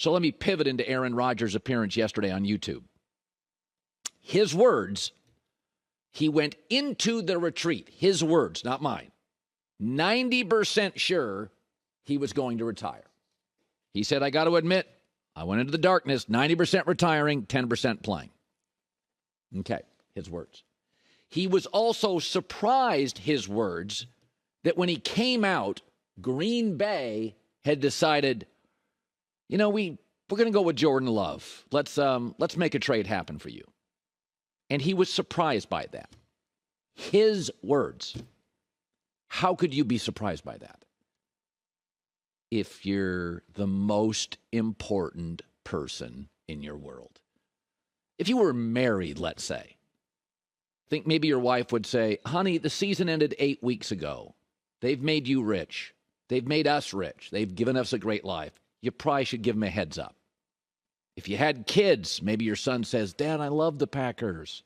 So let me pivot into Aaron Rodgers' appearance yesterday on YouTube. His words, he went into the retreat. His words, not mine. 90% sure he was going to retire. He said, I got to admit, I went into the darkness, 90% retiring, 10% playing. Okay, his words. He was also surprised, his words, that when he came out, Green Bay had decided, you know, we're going to go with Jordan Love. Let's make a trade happen for you. And he was surprised by that. His words. How could you be surprised by that? If you're the most important person in your world. If you were married, let's say, I think maybe your wife would say, honey, the season ended 8 weeks ago. They've made you rich. They've made us rich. They've given us a great life. You probably should give them a heads up. If you had kids, maybe your son says, Dad, I love the Packers.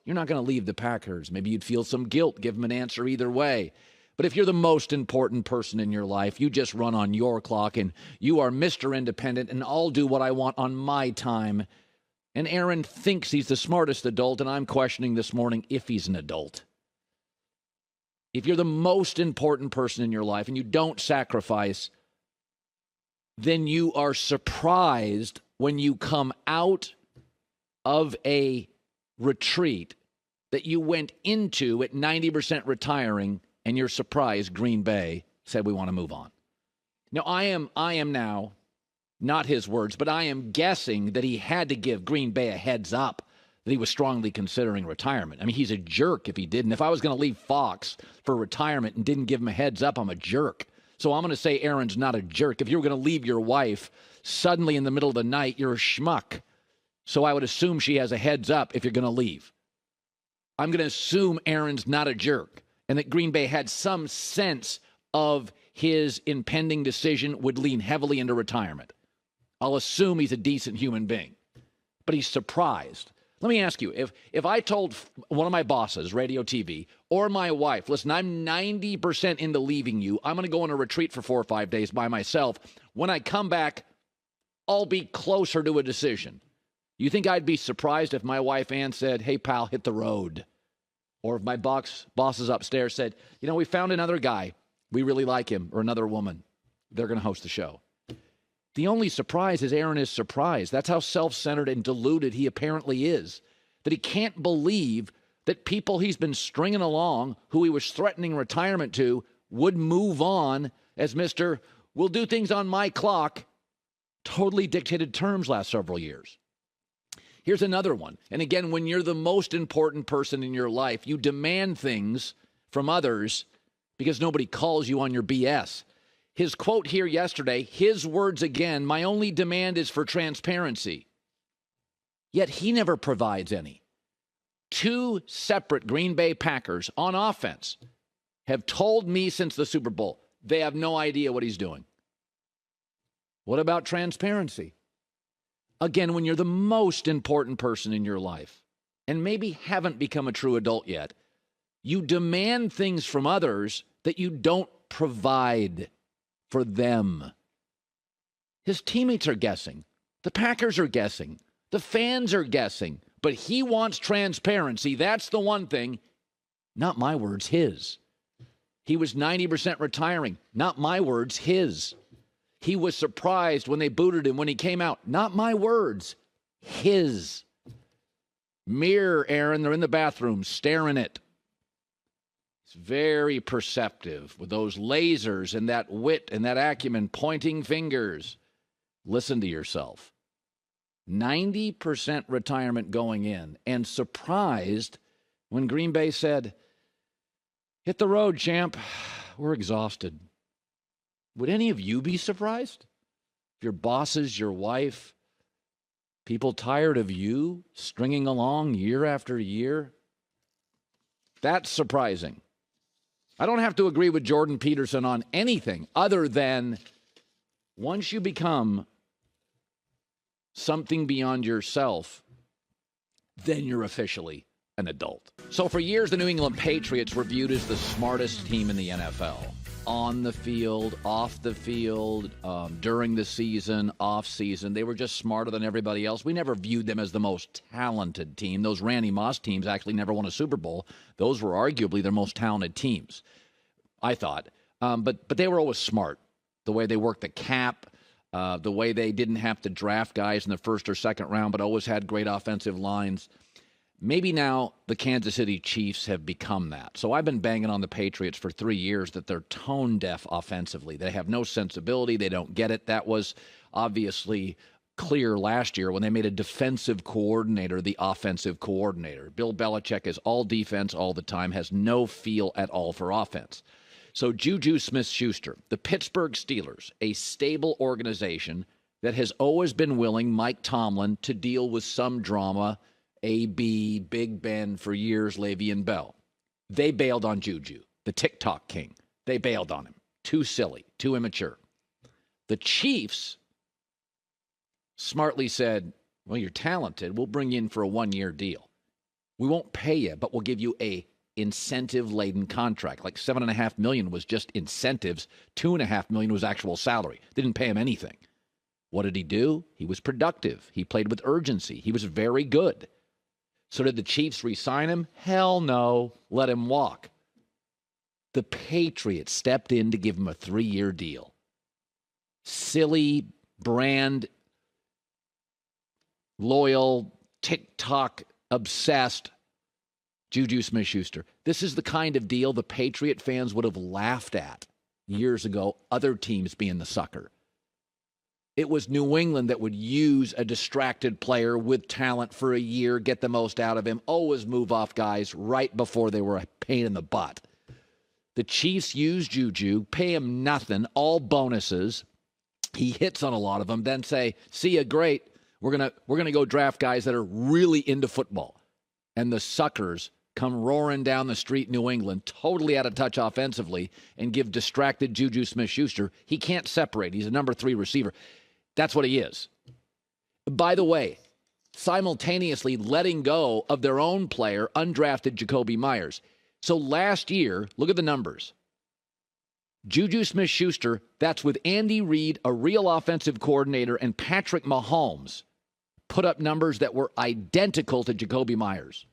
You're not going to leave the Packers. Maybe you'd feel some guilt. Give them an answer either way. But if you're the most important person in your life, you just run on your clock and you are Mr. Independent and I'll do what I want on my time. And Aaron thinks he's the smartest adult, and I'm questioning this morning if he's an adult. If you're the most important person in your life and you don't sacrifice, then you are surprised when you come out of a retreat that you went into at 90% retiring, and you're surprised Green Bay said we want to move on. Now, I am now, not his words, but I am guessing that he had to give Green Bay a heads up that he was strongly considering retirement. I mean, he's a jerk if he didn't. If I was going to leave Fox for retirement and didn't give him a heads up, I'm a jerk. So I'm going to say Aaron's not a jerk. If you were going to leave your wife suddenly in the middle of the night, you're a schmuck. So I would assume she has a heads up if you're going to leave. I'm going to assume Aaron's not a jerk and that Green Bay had some sense of his impending decision would lean heavily into retirement. I'll assume he's a decent human being, but he's surprised. Let me ask you, if I told one of my bosses, radio, TV, or my wife, listen, I'm 90% into leaving you. I'm going to go on a retreat for 4 or 5 days by myself. When I come back, I'll be closer to a decision. You think I'd be surprised if my wife Ann said, hey, pal, hit the road? Or if my bosses upstairs said, you know, we found another guy. We really like him, or another woman. They're going to host the show. The only surprise is Aaron is surprised. That's how self-centered and deluded he apparently is. That he can't believe that people he's been stringing along, who he was threatening retirement to, would move on as Mr. We'll do things on my clock, totally dictated terms last several years. Here's another one. And again, when you're the most important person in your life, you demand things from others because nobody calls you on your BS. His quote here yesterday, his words again, my only demand is for transparency. Yet he never provides any. 2 separate Green Bay Packers on offense have told me since the Super Bowl they have no idea what he's doing. What about transparency? Again, when you're the most important person in your life and maybe haven't become a true adult yet, you demand things from others that you don't provide for them. His teammates are guessing. The Packers are guessing. The fans are guessing. But he wants transparency. That's the one thing. Not my words, his. He was 90% retiring. Not my words, his. He was surprised when they booted him when he came out. Not my words, his. Mirror, Aaron, they're in the bathroom staring it. It's very perceptive with those lasers and that wit and that acumen, pointing fingers. Listen to yourself. 90% retirement going in, and surprised when Green Bay said, hit the road, champ. We're exhausted. Would any of you be surprised? Your bosses, your wife, people tired of you stringing along year after year? That's surprising. I don't have to agree with Jordan Peterson on anything other than once you become something beyond yourself, then you're officially an adult. So for years, the New England Patriots were viewed as the smartest team in the NFL. on the field, off the field, during the season, off season. They were just smarter than everybody else. We never viewed them as the most talented team. Those Randy Moss teams actually never won a Super Bowl. Those were arguably their most talented teams, I thought. But they were always smart. The way they worked the cap, the way they didn't have to draft guys in the first or second round, but always had great offensive lines. Maybe now the Kansas City Chiefs have become that. So I've been banging on the Patriots for 3 years that they're tone deaf offensively. They have no sensibility. They don't get it. That was obviously clear last year when they made a defensive coordinator the offensive coordinator. Bill Belichick is all defense all the time, has no feel at all for offense. So JuJu Smith-Schuster, the Pittsburgh Steelers, a stable organization that has always been willing, Mike Tomlin, to deal with some drama, AB, Big Ben for years, Le'Veon Bell. They bailed on JuJu, the TikTok king. They bailed on him. Too silly, too immature. The Chiefs smartly said, well, you're talented. We'll bring you in for a one-year deal. We won't pay you, but we'll give you a incentive-laden contract. Like $7.5 million was just incentives. $2.5 million was actual salary. They didn't pay him anything. What did he do? He was productive. He played with urgency. He was very good. So did the Chiefs re-sign him? Hell no. Let him walk. The Patriots stepped in to give him a 3-year deal. Silly, brand, loyal, TikTok-obsessed JuJu Smith-Schuster. This is the kind of deal the Patriot fans would have laughed at years ago, other teams being the sucker. It was New England that would use a distracted player with talent for a year, get the most out of him, always move off guys right before they were a pain in the butt. The Chiefs use JuJu, pay him nothing, all bonuses. He hits on a lot of them, then say, see ya, great. We're gonna go draft guys that are really into football. And the suckers come roaring down the street in New England, totally out of touch offensively, and give distracted JuJu Smith-Schuster. He can't separate. He's a number 3 receiver. That's what he is. By the way, simultaneously letting go of their own player, undrafted Jakobi Meyers. So last year, look at the numbers. JuJu Smith-Schuster, that's with Andy Reid, a real offensive coordinator, and Patrick Mahomes, put up numbers that were identical to Jakobi Meyers.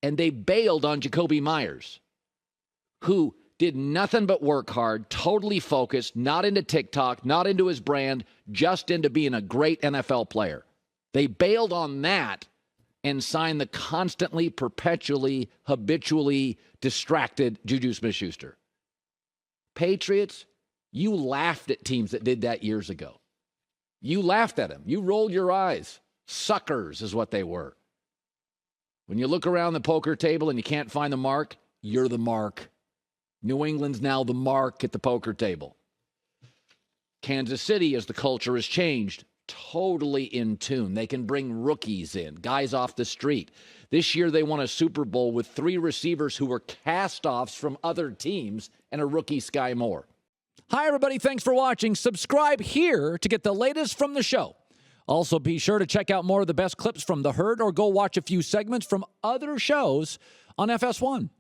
And they bailed on Jakobi Meyers, who did nothing but work hard, totally focused, not into TikTok, not into his brand, just into being a great NFL player. They bailed on that and signed the constantly, perpetually, habitually distracted JuJu Smith-Schuster. Patriots, you laughed at teams that did that years ago. You laughed at them. You rolled your eyes. Suckers is what they were. When you look around the poker table and you can't find the mark, you're the mark. New England's now the mark at the poker table. Kansas City, as the culture has changed, totally in tune. They can bring rookies in, guys off the street. This year they won a Super Bowl with 3 receivers who were cast-offs from other teams and a rookie, Sky Moore. Hi, everybody. Thanks for watching. Subscribe here to get the latest from the show. Also, be sure to check out more of the best clips from The Herd or go watch a few segments from other shows on FS1.